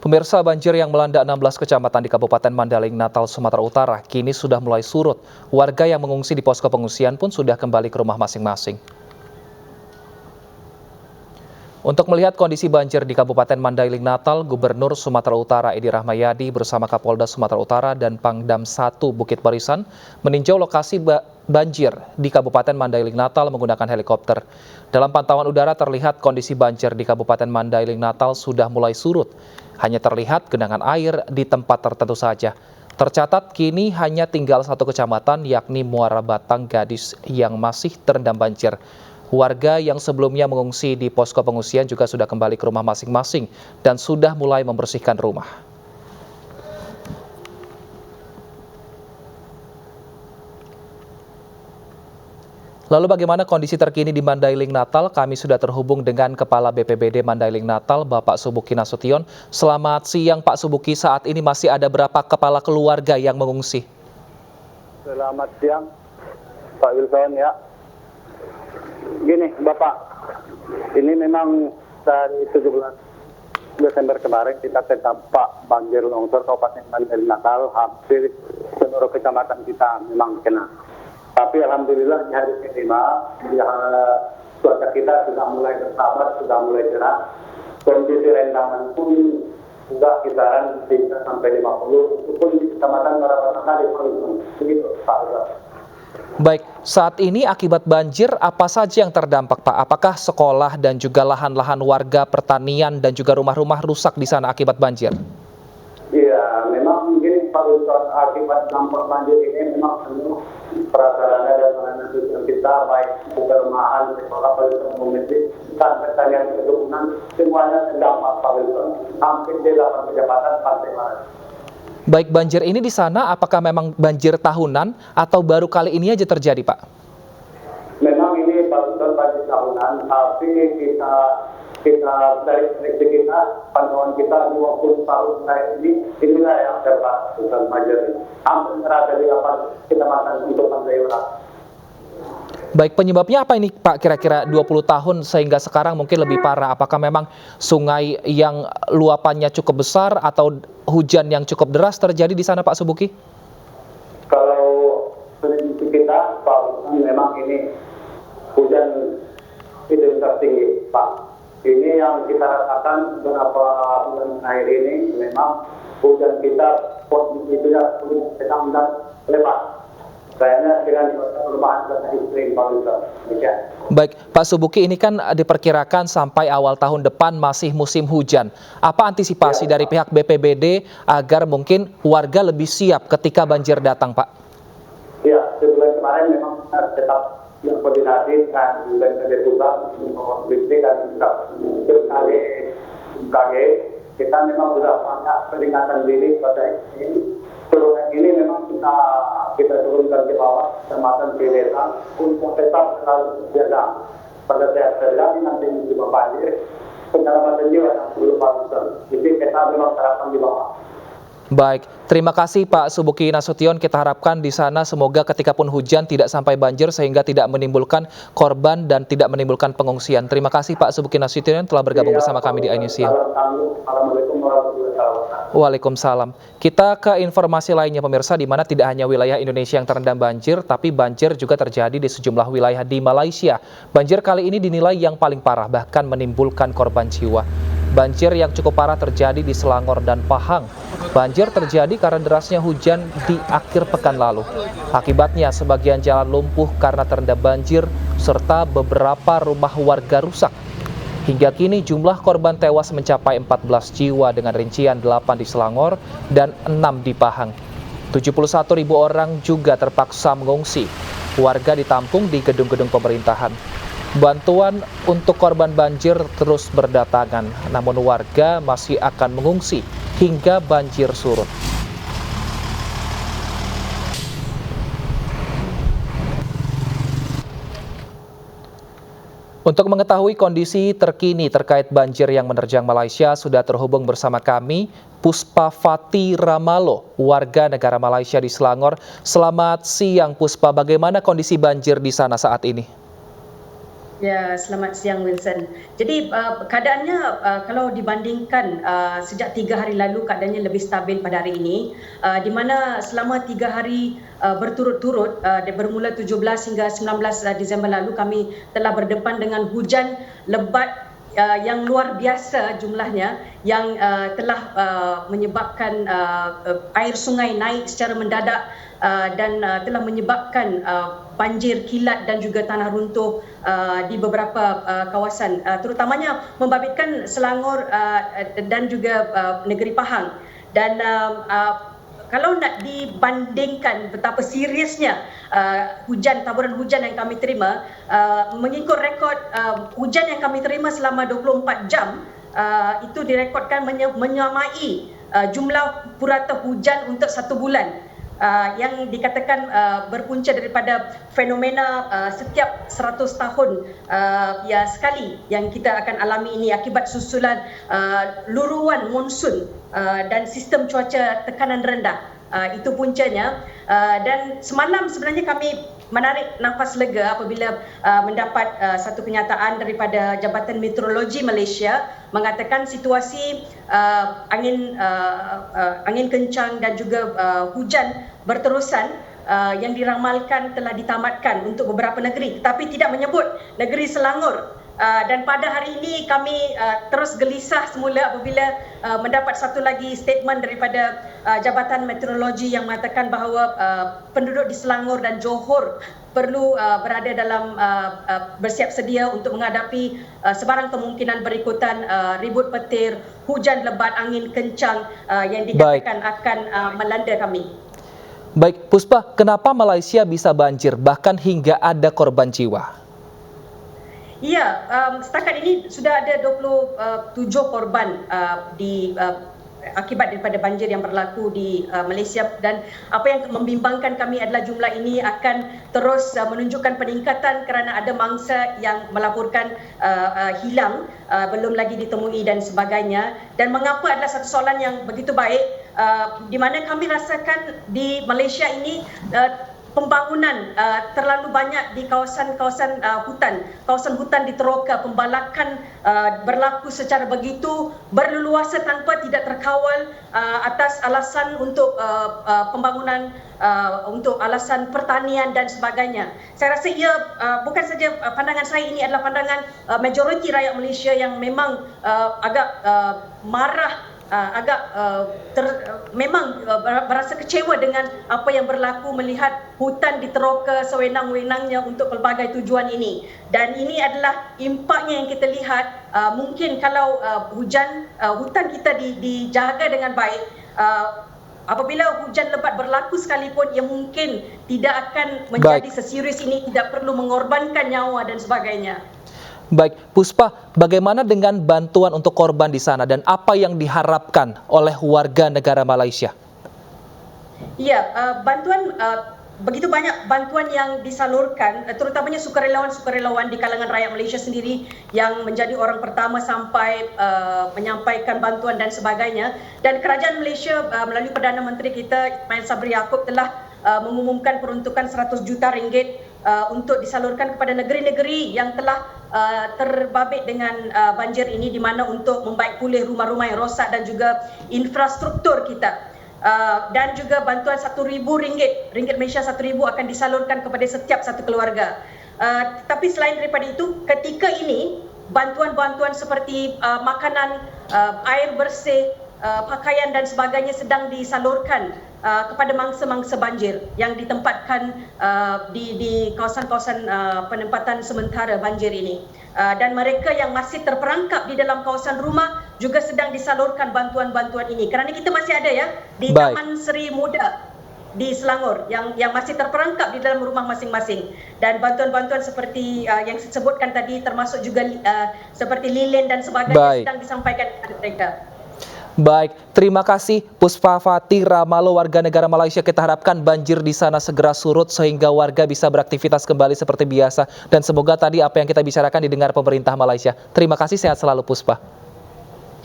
Pemirsa, banjir yang melanda 16 kecamatan di Kabupaten Mandailing, Natal, Sumatera Utara kini sudah mulai surut. Warga yang mengungsi di posko pengungsian pun sudah kembali ke rumah masing-masing. Untuk melihat kondisi banjir di Kabupaten Mandailing, Natal, Gubernur Sumatera Utara Edi Rahmayadi bersama Kapolda Sumatera Utara dan Pangdam 1 Bukit Barisan meninjau lokasi banjir di Kabupaten Mandailing, Natal menggunakan helikopter. Dalam pantauan udara terlihat kondisi banjir di Kabupaten Mandailing, Natal sudah mulai surut. Hanya terlihat genangan air di tempat tertentu saja. Tercatat kini hanya tinggal satu kecamatan yakni Muara Batang Gadis yang masih terendam banjir. Warga yang sebelumnya mengungsi di posko pengungsian juga sudah kembali ke rumah masing-masing dan sudah mulai membersihkan rumah. Lalu bagaimana kondisi terkini di Mandailing, Natal? Kami sudah terhubung dengan Kepala BPBD Mandailing, Natal, Bapak Subuki Nasution. Selamat siang Pak Subuki, saat ini masih ada berapa kepala keluarga yang mengungsi? Selamat siang Pak Wilson ya. Gini Bapak, ini memang dari 17 Desember kemarin kita terdampak banjir longsor Kabupaten Mandailing, Natal, hampir seluruh kecamatan kita memang kena. Tapi alhamdulillah di hari kelima cuaca kita sudah mulai bersahabat, sudah mulai cerah. Kondisi rendaman pun sudah kisaran 3 sampai 50, itu pun di kecamatan Muara Batang Gadis. Begitu Pak Wilson. Baik, saat ini akibat banjir apa saja yang terdampak Pak? Apakah sekolah dan juga lahan-lahan warga, pertanian dan juga rumah-rumah rusak di sana akibat banjir? Iya, memang begini Pak Wilson, akibat dampak banjir ini memang semua prasarana dan sarana sosial kita, baik perumahan, sekolah, komunitas, dan pertanian perkebunan, semuanya terdampak Pak Wilson. Hampir di 8 kecamatan Pantai Maras. Baik, banjir ini di sana apakah memang banjir tahunan atau baru kali ini aja terjadi Pak? Memang ini Pak Wilson banjir tahunan, tapi kita dari prediksi kita, pantauan kita 20 tahun terakhir inilah yang terdapat bukan banjir ini. Hampir merata di 8 kecamatan untuk Pantai Maras. Baik, penyebabnya apa ini Pak kira-kira 20 tahun sehingga sekarang mungkin lebih parah? Apakah memang sungai yang luapannya cukup besar atau hujan yang cukup deras terjadi di sana Pak Subuki? Kalau prediksi kita, Pak, memang ini hujan intensitas tinggi Pak. Ini yang kita rasakan beberapa bulan akhir ini memang hujan kita posisinya sedang dan lebat. Kayaknya dengan perubahan cuaca ekstrim Pak Wilson. Baik, Pak Subuki, ini kan diperkirakan sampai awal tahun depan masih musim hujan. Apa antisipasi dari pihak BPBD agar mungkin warga lebih siap ketika banjir datang, Pak? Ya, sebulan kemarin memang kita tetap yang koordinasi dengan BPBD pusat, Bukti dan BMKG. Kita memang sudah banyak peringatan dini pada ini. Turunnya ini memang kita turunkan ke bawah, kecamatan ke desa, untuk tetap selalu berjaga. Pada saat terjadi nanti musim banjir, penyelamatan jiwa yang belum bagus. Jadi kita memang terapkan di bawah. Baik, terima kasih Pak Subuki Nasution. Kita harapkan di sana semoga ketika pun hujan tidak sampai banjir sehingga tidak menimbulkan korban dan tidak menimbulkan pengungsian. Terima kasih Pak Subuki Nasution telah bergabung bersama kami di iNews Siang. Assalamualaikum warahmatullahi wabarakatuh. Waalaikumsalam. Kita ke informasi lainnya pemirsa, di mana tidak hanya wilayah Indonesia yang terendam banjir, tapi banjir juga terjadi di sejumlah wilayah di Malaysia. Banjir kali ini dinilai yang paling parah, bahkan menimbulkan korban jiwa. Banjir yang cukup parah terjadi di Selangor dan Pahang. Banjir terjadi karena derasnya hujan di akhir pekan lalu. Akibatnya sebagian jalan lumpuh karena terendam banjir, serta beberapa rumah warga rusak. Hingga kini jumlah korban tewas mencapai 14 jiwa dengan rincian 8 di Selangor dan 6 di Pahang. 71.000 orang juga terpaksa mengungsi. Warga ditampung di gedung-gedung pemerintahan. Bantuan untuk korban banjir terus berdatangan, namun warga masih akan mengungsi hingga banjir surut. Untuk mengetahui kondisi terkini terkait banjir yang menerjang Malaysia, sudah terhubung bersama kami Puspa Fati Ramalo, warga negara Malaysia di Selangor. Selamat siang Puspa, bagaimana kondisi banjir di sana saat ini? Ya, selamat siang Wilson. Jadi keadaannya kalau dibandingkan sejak 3 hari lalu keadaannya lebih stabil pada hari ini, di mana selama 3 hari berturut-turut bermula 17 hingga 19 Disember lalu kami telah berdepan dengan hujan lebat yang luar biasa jumlahnya yang telah menyebabkan air sungai naik secara mendadak dan telah menyebabkan banjir, kilat dan juga tanah runtuh di beberapa kawasan, terutamanya membabitkan Selangor dan juga negeri Pahang. Dan kalau nak dibandingkan betapa seriusnya taburan hujan yang kami terima, mengikut rekod hujan yang kami terima selama 24 jam, itu direkodkan menyamai jumlah purata hujan untuk 1 bulan. Yang dikatakan berpunca daripada fenomena setiap 100 tahun ya sekali yang kita akan alami ini akibat susulan luruan monsun dan sistem cuaca tekanan rendah. Itu puncanya, dan semalam sebenarnya kami menarik nafas lega apabila mendapat satu kenyataan daripada Jabatan Meteorologi Malaysia mengatakan situasi angin kencang dan juga hujan berterusan yang diramalkan telah ditamatkan untuk beberapa negeri, tetapi tidak menyebut negeri Selangor. Dan pada hari ini kami terus gelisah semula apabila mendapat satu lagi statement daripada Jabatan Meteorologi yang mengatakan bahawa penduduk di Selangor dan Johor perlu berada dalam bersiap sedia untuk menghadapi sebarang kemungkinan berikutan ribut petir, hujan lebat, angin kencang yang dikatakan akan melanda kami. Baik, Puspa, kenapa Malaysia bisa banjir bahkan hingga ada korban jiwa? Ya, setakat ini sudah ada 27 korban akibat daripada banjir yang berlaku di Malaysia, dan apa yang membimbangkan kami adalah jumlah ini akan terus menunjukkan peningkatan kerana ada mangsa yang melaporkan hilang, belum lagi ditemui dan sebagainya. Dan mengapa adalah satu soalan yang begitu baik, di mana kami rasakan di Malaysia ini pembangunan terlalu banyak di kawasan-kawasan hutan. Kawasan hutan diteroka, pembalakan berlaku secara begitu berleluasa tanpa tidak terkawal atas alasan untuk pembangunan, untuk alasan pertanian dan sebagainya. Saya rasa ia bukan saja pandangan saya, ini adalah pandangan majoriti rakyat Malaysia yang memang agak marah, memang berasa kecewa dengan apa yang berlaku melihat hutan diteroka sewenang-wenangnya untuk pelbagai tujuan ini. Dan ini adalah impaknya yang kita lihat. Mungkin kalau hutan kita dijaga dengan baik, apabila hujan lebat berlaku sekalipun, ia mungkin tidak akan menjadi seserius ini, tidak perlu mengorbankan nyawa dan sebagainya. Baik, Puspa, bagaimana dengan bantuan untuk korban di sana dan apa yang diharapkan oleh warga negara Malaysia? Ya, begitu banyak bantuan yang disalurkan, terutamanya sukarelawan di kalangan rakyat Malaysia sendiri yang menjadi orang pertama sampai menyampaikan bantuan dan sebagainya. Dan kerajaan Malaysia melalui Perdana Menteri kita, Ismail Sabri Yaakob, telah mengumumkan peruntukan 100 juta ringgit untuk disalurkan kepada negeri-negeri yang telah terbabit dengan banjir ini, di mana untuk membaik pulih rumah-rumah yang rosak dan juga infrastruktur kita. Dan juga bantuan ringgit Malaysia 1,000 akan disalurkan kepada setiap satu keluarga. Tapi selain daripada itu, ketika ini bantuan-bantuan seperti makanan, air bersih, pakaian dan sebagainya sedang disalurkan kepada mangsa-mangsa banjir yang ditempatkan di kawasan-kawasan penempatan sementara banjir ini. Dan mereka yang masih terperangkap di dalam kawasan rumah juga sedang disalurkan bantuan-bantuan ini. Kerana kita masih ada ya di Taman Seri Muda di Selangor yang masih terperangkap di dalam rumah masing-masing. Dan bantuan-bantuan seperti yang disebutkan tadi, termasuk juga seperti lilin dan sebagainya sedang disampaikan kepada mereka. Baik, terima kasih Puspa Fati Ramalo, warga negara Malaysia. Kita harapkan banjir di sana segera surut sehingga warga bisa beraktivitas kembali seperti biasa. Dan semoga tadi apa yang kita bicarakan didengar pemerintah Malaysia. Terima kasih, sehat selalu Puspa.